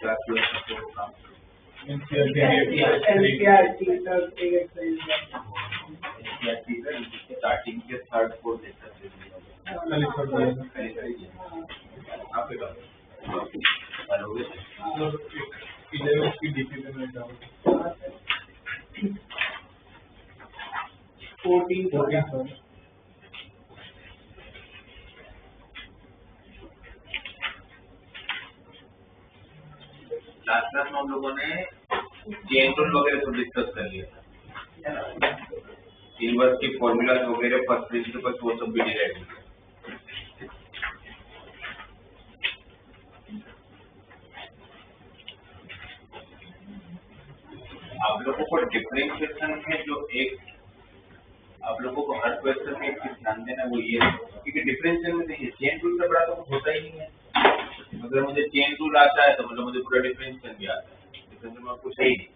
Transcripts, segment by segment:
Class में सबको काम स्टार्टिंग के थर्ड फोर्थ लास्ट क्लास में हम लोगों ने चेन रूल वगैरह सब डिस्कस कर लिया था, इनवर्स के फॉर्मूला वगैरह, फर्स्ट प्रिंसिपल, वो सब भी डिराइव किया। आप लोगों को डिफरेंशिएशन में जो एक आप लोगों को हर क्वेश्चन में एक चीज ध्यान देना वो ये है, क्योंकि डिफरेंशियल में देखिए चेन रूल से बड़ा तो कुछ होता ही नहीं है। अगर मुझे चेन रूल आता है तो मतलब मुझे पूरा डिफरेंशियल भी आता है, डिफरेंशियल में कुछ है ही नहीं,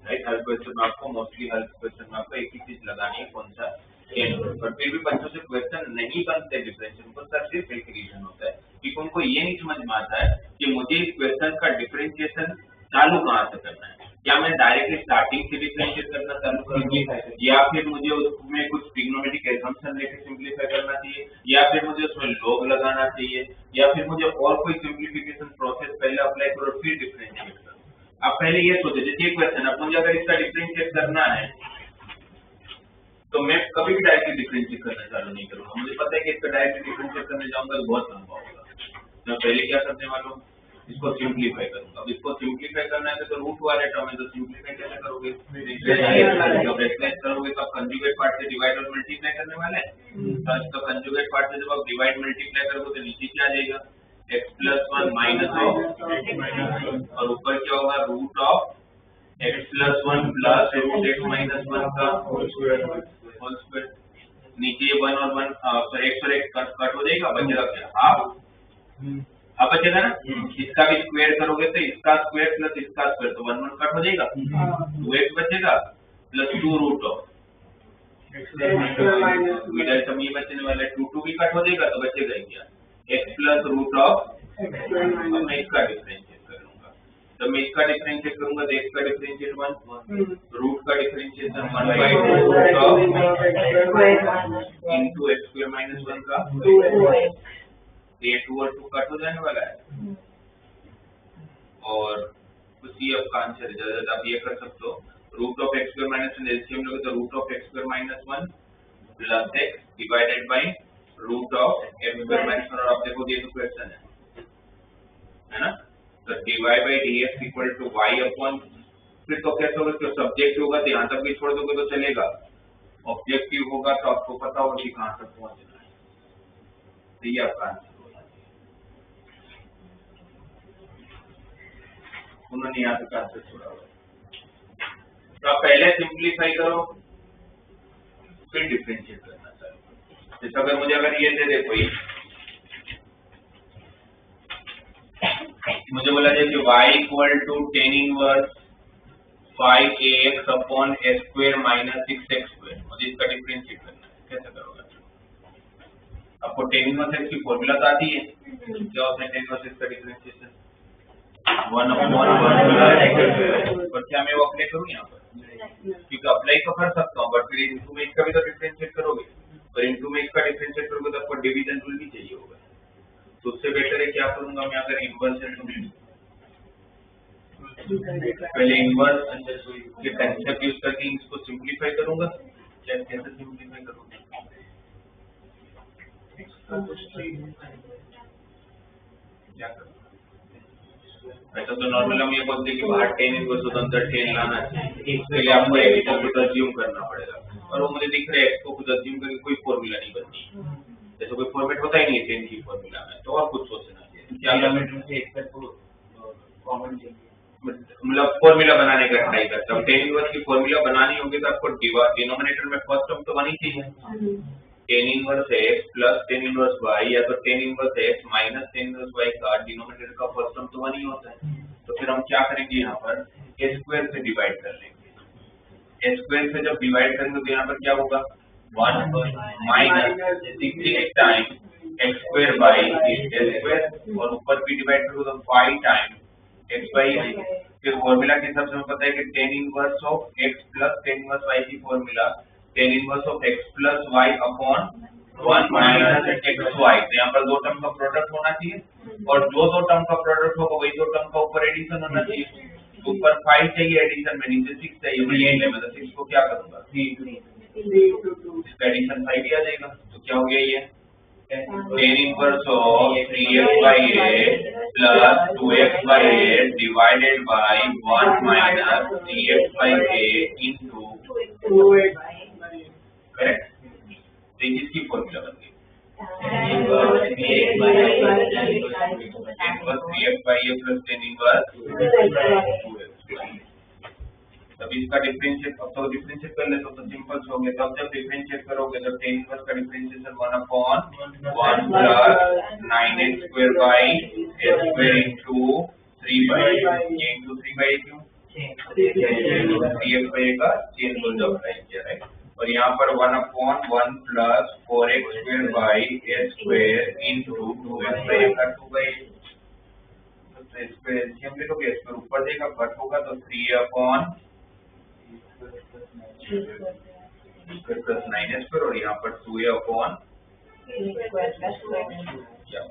राइट। हर क्वेश्चन में आपको मोस्टली हर क्वेश्चन में आपको एक ही चीज लगानी है, कौन सा, चेन रूल। पर फिर भी बच्चों से क्वेश्चन नहीं बनते डिफरेंशियल को, सर सिर्फ एक रीजन होता है कि उनको ये नहीं समझ में आता है कि मुझे इस क्वेश्चन का डिफरेंशिएशन चालू कहाँ से करना है। क्या मैं डायरेक्टली स्टार्टिंग से डिफरेंशिएट करना चालू करूंगा, या फिर मुझे उसमें कुछ ट्रिग्नोमेट्रिक एजम्पशन लेके सिंपलीफाई करना चाहिए, या फिर मुझे उसमें लॉग लगाना चाहिए, या फिर मुझे और कोई सिंपलीफिकेशन प्रोसेस पहले अप्लाई करो फिर डिफरेंशिएट करो। आप पहले ये सोचो, जैसे क्वेश्चन अब मुझे अगर इसका डिफरेंशिएट करना है तो मैं कभी भी डायरेक्टली डिफरेंशिएट करना चालू नहीं करूंगा। मुझे पता है कि इसका डायरेक्टली डिफरेंशिएट करने जाऊंगा तो बहुत लंबा होगा। मैं पहले क्या करने वाला हूँ, इसको सिंपलीफाई करूंगा। अब इसको सिंपलीफाई करना है तो रूट वाले टर्म है, तो सिंपलीफाई कैसे करोगे, जब एक्सप्लेन करोगे तो कंजुगेट पार्ट से डिवाइड और मल्टीप्लाई करने वाले हैं, तो इसका कंजुगेट पार्ट से जब आप डिवाइड मल्टीप्लाई करोगे तो नीचे क्या आ जाएगा, x+1 माइनस ऑफ, और ऊपर क्या होगा, root of x+1 plus root x minus 1 का होल स्क्वायर। नीचे 1 और 1 x और x कट हो जाएगा, बचेगा क्या, हाफ। अब बचेगा ना, इसका भी स्क्वायर करोगे तो इसका स्क्वायर प्लस इसका स्क्वायर, तो 1 1 कट हो जाएगा, 2x बचेगा plus 2 root of middle term ये बचने वाला है, 2 2 भी कट हो जाएगा तो बचेगा क्या, x प्लस रूट ऑफ। अब मैं इसका डिफरेंशिएट करूंगा, तो मैं इसका डिफरेंशिएट करूंगा तो x का डिफरेंशिएट 1, रूट का differentiation 1/2 of into x square minus 1 का 2 और 2 कट हो जाने वाला है, और उसी अब का आंसर जब आप ये कर सकते हो, root of x square minus 1 LCM लोगे तो root of x square minus 1 plus x divided by root of x square minus 1, और आप देखो ये तो क्वेश्चन है ना, तो dy by dx equal to y upon, फिर तो कैसे होगा, तो सब्जेक्टिव होगा तो यहाँ तक भी छोड़ दोगे तो चलेगा, ऑब्जेक्टिव होगा तो आपको पता होगा कि कहाँ तक पहुँचना है, तो ये आपका आंसर। उन्होंने यहाँ तक आंसर छोड़ा हुआ, तो आप पहले सिंपलीफाई करो फिर डिफरेंशिएट करना चाहिए। जैसे अगर मुझे ये दे दे कोई, मुझे बोला जाए कि y equal to tan inverse 5ax upon a square minus 6x square, मुझे इसका डिफरेंशिएट करना है, कैसे करोगे? आपको tan इनवर्स x की फॉर्मूला तो आती है, क्या होता है tan इनवर्स x का differentiation, 1 upon 1 plus x square. पर क्या मैं वो अप्लाई करूँ यहाँ पर, क्योंकि अप्लाई तो कर सकता हूँ, बट फिर इनटू में इसका भी तो डिफरेंशिएट करोगे, पर इनटू में इसका डिफरेंशिएट करोगे तो आपको डिवीजन रूल भी चाहिए होगा, तो उससे बेटर है क्या करूंगा मैं, अगर इनवर्स है पहले इनवर्स के कंसेप्ट यूज करके इसको सिंपलीफाई करूंगा। क्या कैसे सिंपलीफाई करूंगा, क्या करूंगा, ऐसा तो नॉर्मल हम ये बोलते हैं कि बाहर tan इनवर्स होता है, अंदर tan लाना चाहिए, इसके लिए आपको x को खुद अज्यूम करना पड़ेगा, और वो मुझे दिख रहा है x को खुद अज्यूम करके कोई फॉर्मूला नहीं बनती, जैसे कोई फॉर्मेट होता ही नहीं है tan की फॉर्मूला में, तो और कुछ सोचना चाहिए, क्या पैरामीटर से x को कॉमन चाहिए, मतलब फॉर्मूला बनाने का ट्राई करता हूँ। tan इनवर्स की फॉर्मूला बनानी होगी तो आपको डिनोमिनेटर में फर्स्ट टर्म तो बनी चाहिए, tan inverse x plus tan inverse y, या तो tan inverse x minus tan inverse y का डिनोमिनेटर का फर्स्ट टर्म तो बनी होता है। तो फिर हम क्या करेंगे, यहाँ पर a स्क्वायर से डिवाइड कर लेंगे, a स्क्वायर से जब डिवाइड करेंगे तो यहाँ पर क्या होगा, 1 minus 6 time x square by a square, और ऊपर भी डिवाइड करोगे तो 5 टाइम x बाई a। फिर फॉर्मूला के हिसाब से हमें पता है कि tan inverse of x plus tan inverse y की formula tan inverse of x plus y upon 1 minus xy। तो यहाँ पर दो टर्म का प्रोडक्ट होना चाहिए और जो दो टर्म का प्रोडक्ट होगा वही दो टर्म का ऊपर एडिशन होना चाहिए। ऊपर 5 चाहिए एडिशन में, नीचे 6 चाहिए, मैं ये ले मतलब 6 को क्या करूंगा 3 इसका एडिशन 5 ही आ जाएगा। तो क्या हो गया ये tan inverse of 3x by a plus 2x by a divided by 1 minus 3x by a into 2x। Correct. तो इसकी फॉर्मूला बन गई tan inverse 3x by a plus tan inverse 2x। तब इसका डिफरेंशिएट, अब तो डिफरेंशिएट कर ले तो सिंपल हो गया। तब जब डिफरेंशिएट करोगे तो tan इनवर्स का differentiation 1 upon 1 plus 9x square by a square into 3 by a into 3 by क्यों 3x बाई a का चेन रूल जब अप्लाई किया है। और यहाँ पर 1 upon 1 plus 4x square by a square into 2x by a का 2 बाई तो इस पे एलसीएम ले लोगे, इस पर ऊपर देगा कट होगा तो 3 अपॉन प्लस 9 स्क्वायर और यहाँ पर 2a अपॉन क्या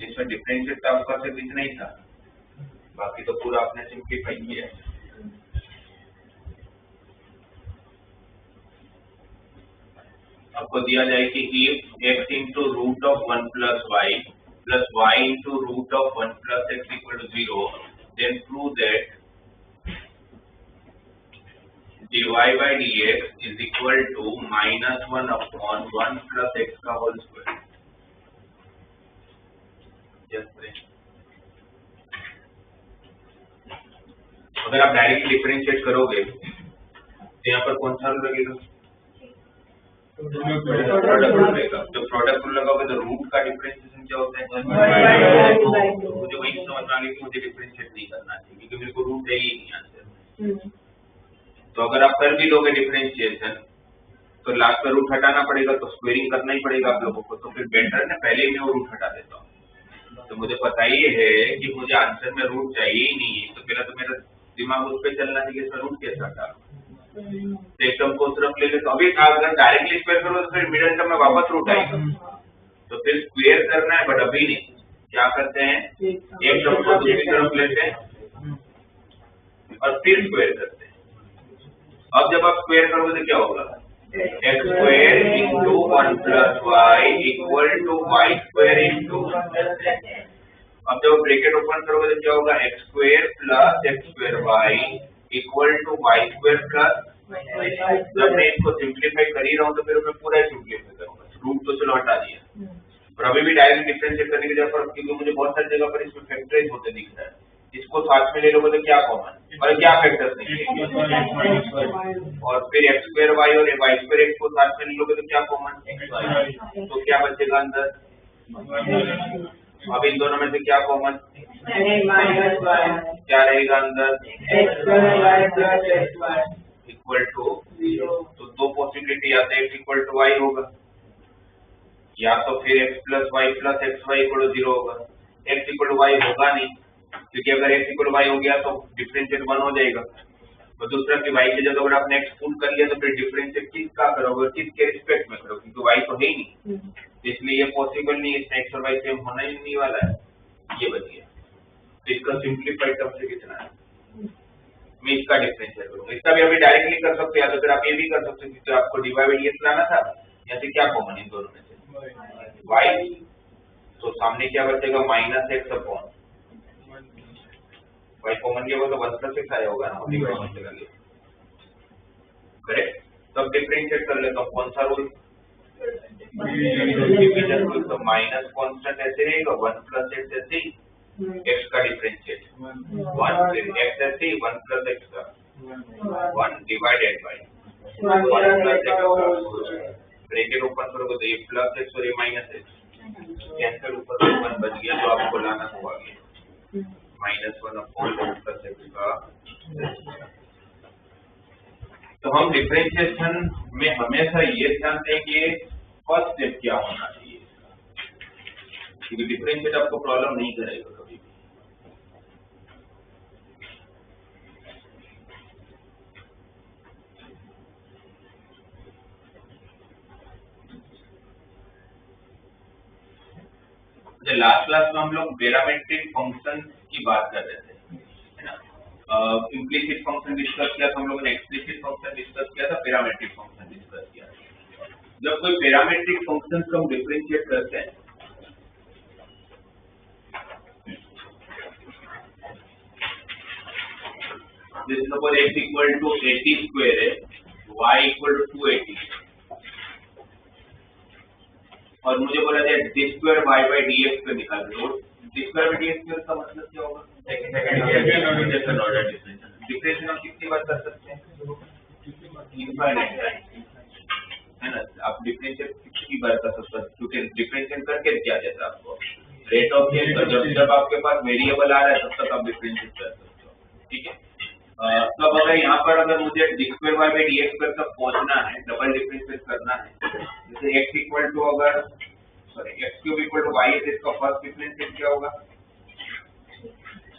इसमें डिफरेंशिएट आपका सिर्फ इतना ही था, बाकी तो पूरा आपने सिंप्लीफाई किया है। आपको दिया जाए कि if x into root of 1 plus y plus y into root of 1 plus x equal to 0, then prove that dy by dx is equal to minus 1 upon 1 plus x का whole square। अगर आप direct differentiate करोगे तो यहाँ पर कौन सा rule लगेगा प्रोडक्ट रूल लगेगा। तो प्रोडक्ट रूल लगाओगे तो रूट का डिफरेंशिएशन क्या होता है तो मुझे वही समझ में आ गया कि मुझे डिफरेंशिएट नहीं करना चाहिए क्योंकि मेरे को रूट है ही नहीं आंसर। तो अगर आप कर भी लोगे डिफरेंशिएशन तो लास्ट में रूट हटाना पड़ेगा तो स्क्वेयरिंग करना ही पड़ेगा आप लोगों को। तो फिर बेटर है पहले ही मैं वो रूट हटा देता हूँ। तो मुझे पता ही है कि मुझे आंसर में रूट चाहिए ही नहीं है तो पहले तो मेरा दिमाग उस पर चलना चाहिए इसमें रूट कैसे हटा एक टर्म को सिर्फ ले ले। तो अभी अगर डायरेक्टली स्क्वायर करो तो फिर मिडिल टर्म में वापस रूट आएगा तो फिर स्क्वायर करना है बट अभी नहीं। क्या करते हैं एक टर्म को दूसरी तरफ लेते हैं और फिर स्क्वायर करते हैं। अब जब आप स्क्वायर करोगे तो क्या होगा x square into 1 plus y equal to y square into. अब जब ब्रैकेट ओपन करोगे तो क्या होगा x square plus x square y equal to y square plus. जब मैं इसको सिंप्लीफाई कर ही रहा हूँ तो फिर मैं पूरा सिंप्लीफाई करूंगा। रूट तो चलो हटा दिया और अभी भी डायरेक्ट डिफरेंशिएट करने की जगह पर क्योंकि मुझे बहुत सारी जगह पर इसमें फैक्टराइज होते दिख रहा है इसको साथ में ले लोगे तो क्या कॉमन और क्या फैक्टर्स नहीं और फिर x स्क्वायर वाई और y स्क्वायर x को साथ में ले लोगे तो क्या कॉमन तो क्या बचेगा अंदर। अब इन दोनों में से क्या कॉमन क्या रहेगा अंदर इक्वल टू। तो दो पॉसिबिलिटी आते हैं x इक्वल टू वाई होगा या तो फिर x plus y plus x y equal to 0 होगा। x इक्वल टू वाई होगा नहीं क्योंकि अगर x इक्वल टू वाई हो गया तो डिफरेंशिएट 1 हो जाएगा और दूसरा कि y की जगह अगर आपने x पुट कर लिया तो फिर डिफरेंशिएट किसका करोगे किसके रिस्पेक्ट में करोगे क्योंकि y तो है ही नहीं इसलिए ये पॉसिबल नहीं है। इसमें x और y सेम होना ही नहीं वाला है ये बच गया। तो इसका सिंप्लीफाइड टर्म से कितना है मैं इसका डिफरेंशिएट करूंगा। इसका भी अभी डायरेक्टली कर सकते हैं या तो फिर आप ये भी कर सकते हैं क्योंकि आपको dy बाई dx लाना था या फिर क्या कॉमन इन दोनों में से y तो सामने क्या बचेगा minus x upon y common लिया तो 1 प्लस एक्स आया होगा ना करेक्ट। तब डिफरेंशिएट कर लेता हूँ कौन सा रूल डिवीजन रूल। तो माइनस कांस्टेंट ऐसे रहेगा 1 प्लस एक्स ऐसे ही x का डिफरेंशिएट 1 फिर x ऐसे ही 1 प्लस x का 1 divided by 1 plus x bracket open करोगे तो ये प्लस एक्स और ये माइनस एक्स कैंसिल ऊपर 1 बच गया तो आपको लाना हुआ गया माइनस 1 अपॉन 1 प्लस एक्स का। तो हम डिफरेंशिएशन में हमेशा ये ध्यान दें कि फर्स्ट स्टेप क्या होना चाहिए क्योंकि डिफरेंशिएट आपको प्रॉब्लम नहीं करेगा। जो लास्ट क्लास में हम लोग पैरामीट्रिक फंक्शन की बात कर रहे थे, है ना। इम्प्लिसिट फंक्शन डिस्कस किया था हम लोगों ने, एक्सप्लिसिट फंक्शन डिस्कस किया था, पैरामीट्रिक फंक्शन डिस्कस किया था। जब कोई पैरामीट्रिक फंक्शन को हम डिफरेंशिएट करते हैं, जैसे suppose x equal to 80 square है, y इक्वल टू 280 और मुझे बोला जाए d square y by dx पे निकाल दो। d स्क्वायर बाई dx का मतलब क्या होगा? सेकंड ऑर्डर डिफरेंशिएशन हम कितनी बार कर सकते हैं? इनफाइनाइट टाइम, है ना। आप डिफरेंशिएट कितनी बार कर सकते हैं? क्योंकि डिफरेंशिएट करके क्या देता है आपको? Rate of change. जब आपके पास वेरिएबल आ रहा है तब तक आप डिफरेंशिएट कर सकते हो, ठीक है। तो अब अगर यहाँ पर अगर मुझे d square y by dx पर तक पहुंचना है, डबल डिफरेंशिएट करना है, जैसे x इक्वल टू अगर x cube equal to y है तो इसका फर्स्ट डिफरेंशिएट क्या होगा?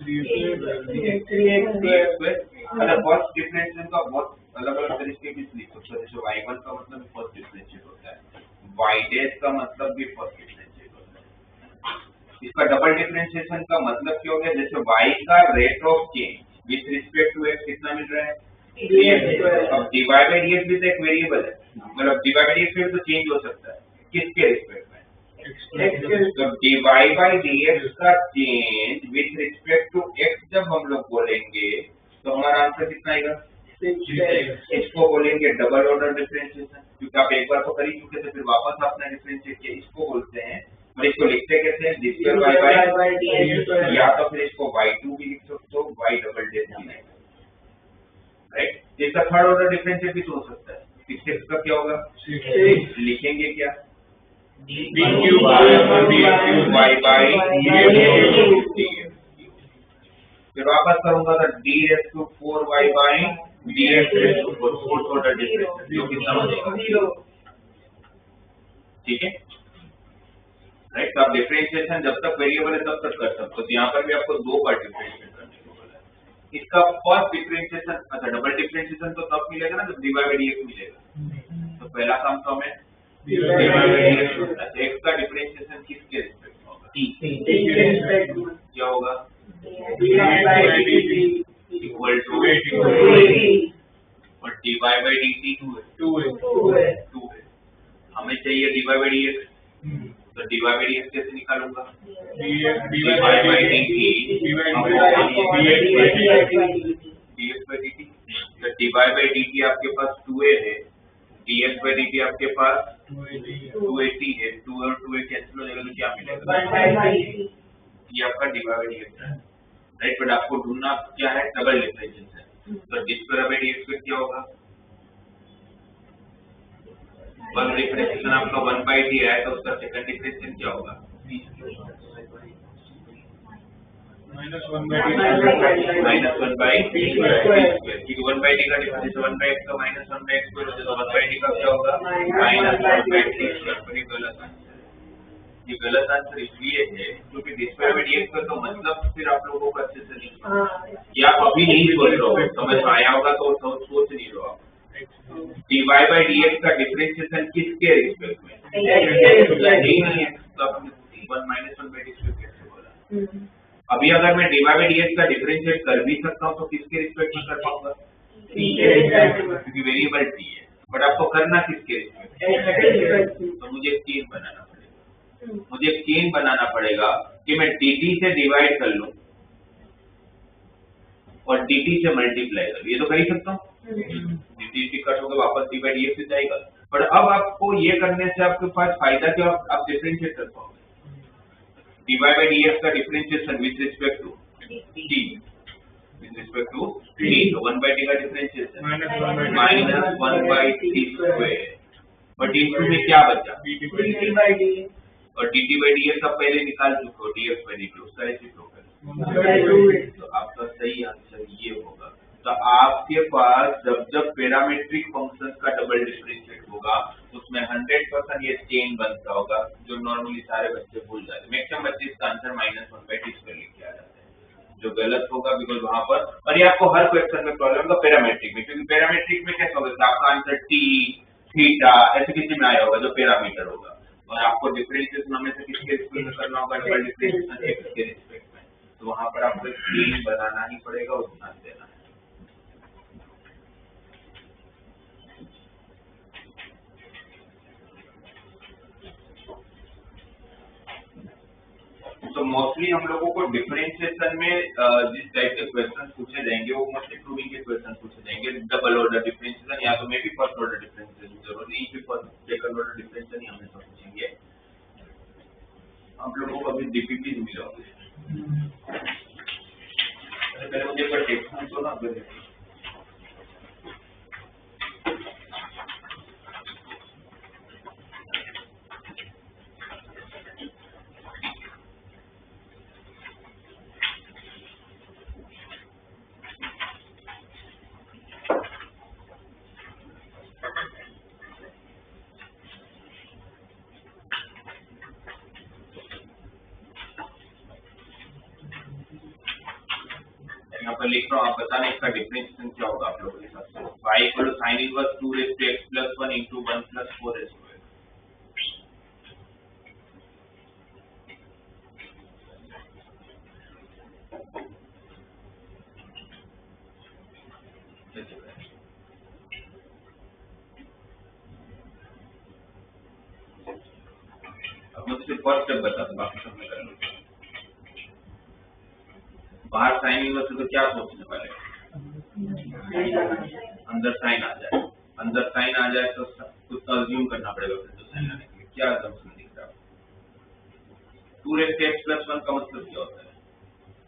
3x। अगर फर्स्ट डिफरेंशिएट का बहुत अलग अलग तरीके भी लिख सकते हैं। जैसे y1 का मतलब फर्स्ट डिफरेंशिएट होता है, y डैश का मतलब भी फर्स्ट डिफरेंशिएट होता है। इसका डबल डिफरेंशिएशन का मतलब क्या हो गया? जैसे y का rate of change with respect to x कितना मिल रहा है? 3x। अब dy बाई dx भी तो एक वेरिएबल है, मतलब dy बाई dx में तो चेंज हो सकता है, किसके रिस्पेक्ट में? तो dy बाई dx का change with respect to x जब हम लोग बोलेंगे तो हमारा आंसर कितना आएगा? 6x। इसको बोलेंगे डबल ऑर्डर डिफरेंशिएशन, क्योंकि आप एक बार तो कर ही चुके थे, फिर वापस आपने डिफरेंशिएट किया, इसको बोलते हैं। और इसको लिखते कैसे हैं? d square y by dx, या तो फिर इसको y2 भी लिख सकते हो, y डबल डैश भी नहीं, राइट। इसका थर्ड ऑर्डर डिफरेंशिएट भी हो सकता है। 6x का क्या होगा? 6 लिखेंगे क्या? d cube y by dx। फिर वापस करूंगा तो d raise to 4y by dx raise to 4, fourth order differentiate, जो कितना हो जाएगा? ठीक है, राइट। तो आप डिफरेंशिएशन जब तक वेरिएबल है तब तक कर सकते हो। तो यहाँ पर भी आपको दो बार डिफरेंशिएट करने को बोला है। इसका फर्स्ट डिफरेंशिएशन, अच्छा डबल डिफरेंशिएशन तो तब मिलेगा ना जब dy बाई dx मिलेगा। तो पहला काम तो हमें dy बाई dx होता है। x का डिफरेंशिएशन किसके रिस्पेक्ट में होगा? t के रिस्पेक्ट में। क्या होगा? dy by dt equal to 280 और dy बाई dt 2 है। हमें चाहिए dy बाई dx, तो dy बाई dx कैसे निकालूंगा? dy by dt dx by dt। तो dy बाई dt आपके पास 2a है, dx बाई dt आपके पास 280 है, 2 और 2a कैंसिल हो जाएगा तो क्या मिलेगा? ये आपका dy बाई dx है, राइट। बट आपको ढूंढना क्या है? Double differentiation. तो d स्क्वायर बाई dx पे क्या होगा? वन डिफरेंशिएशन आपका 1 बाई d है, तो उसका सेकंड डिफरेंशिएशन क्या होगा? -1 बाई d स्क्वायर, क्योंकि 1 बाई d का डिफरेंशिएशन 1 बाई x का -1 बाई x स्क्वायर हो जाएगा, 1 बाई d का क्या होगा? -1 बाई d स्क्वायर। पर ये गलत आंसर है। ये गलत आंसर इसलिए है क्योंकि d स्क्वायर बाई dx का तो मतलब फिर आप लोगों को अच्छे से नहीं, या आप अभी नहीं सोच रहे हो, समझ में आया होगा तो सोच नहीं रहे हो। dy बाई dx का डिफरेंशिएशन किसके रिस्पेक्ट में? नहीं है, तो आपने 1 -1 बाई d स्क्वायर कैसे बोला? अभी अगर मैं dy बाई dx का डिफरेंशिएट कर भी सकता हूँ तो किसके रिस्पेक्ट में कर पाऊंगा? t के रिस्पेक्ट में, क्योंकि वेरिएबल t है। बट आपको करना किसके रिस्पेक्ट में? तो मुझे एक चेन बनाना पड़ेगा। मुझे एक चेन बनाना पड़ेगा कि मैं dt से डिवाइड कर लूं और dt से मल्टीप्लाई कर लूं। ये तो कर ही सकता हूँ, dt कट होकर वापस d बाई dx से जाएगा। पर अब आपको ये करने से आपके पास फायदा क्या? आप डिफरेंशिएट कर पाओगे। dy बाई dx का differentiation with respect to t, with respect to t, तो 1 बाई d का differentiation -1 by t square. But इसमें में क्या बचा? dt बाई dx, और dt बाई dx आप पहले निकाल चुके हो, dx बाई dt उसका रेसिप्रोकल। तो आपका सही आंसर ये होगा। तो आपके पास जब पैरामीट्रिक फंक्शंस का डबल डिफरेंशिएट होगा उसमें 100% ये चेन बनता होगा, जो नॉर्मली सारे बच्चे भूल जाते हैं। मैक्सिमम बच्चे इसका आंसर -1 बाई t स्क्वायर लिख के आ जाते हैं, जो गलत होगा बिकॉज वहां पर। और ये आपको हर क्वेश्चन में प्रॉब्लम होगा पैरामीट्रिक में, क्योंकि पैरामीट्रिक में कैसा होगा? आपका आंसर t, थीटा ऐसे किसी में आया होगा जो पैरामीटर होगा। और आपको डिफरेंशिएशन हमेशा किसके रिस्पेक्ट में करना होगा, डबल डिफरेंशिएशन एक्स के रिस्पेक्ट में, तो वहां पर आपको चेन बनाना ही पड़ेगा और ध्यान देना है। तो मोस्टली हम लोगों को डिफरेंशिएशन में जिस टाइप के क्वेश्चन पूछे जाएंगे वो मोस्टली प्रूविंग के क्वेश्चन पूछे जाएंगे। डबल ऑर्डर डिफरेंशिएशन या तो मे भी फर्स्ट ऑर्डर डिफरेंशिएशन, जरूरी नहीं कि फर्स्ट सेकंड ऑर्डर डिफरेंशिएशन ही हमेशा पूछेंगे। आप लोगों को अभी डीपीपी मिले होंगे। पहले मुझे एक बार टेक्स्ट तो ना यहाँ पर लिख रहा हूँ, आप बताना इसका डिफरेंशिएशन क्या होगा आप लोगों के हिसाब से। y equal to sin inverse 2 raise to x plus 1 into 1 plus 4 raise to अब मुझे सिर्फ फर्स्ट स्टेप बता दो, बाकी सब मैं कर लूँगा। बाहर साइन इनवर्स है तो क्या सोचने वाले, अंदर साइन आ जाए, अंदर साइन आ जाए तो कुछ अज्यूम करना पड़ेगा फिर तो साइन आने के लिए। क्या अज्यूम दिख रहा है? 2 रेज़ टू x प्लस 1 का मतलब क्या होता है?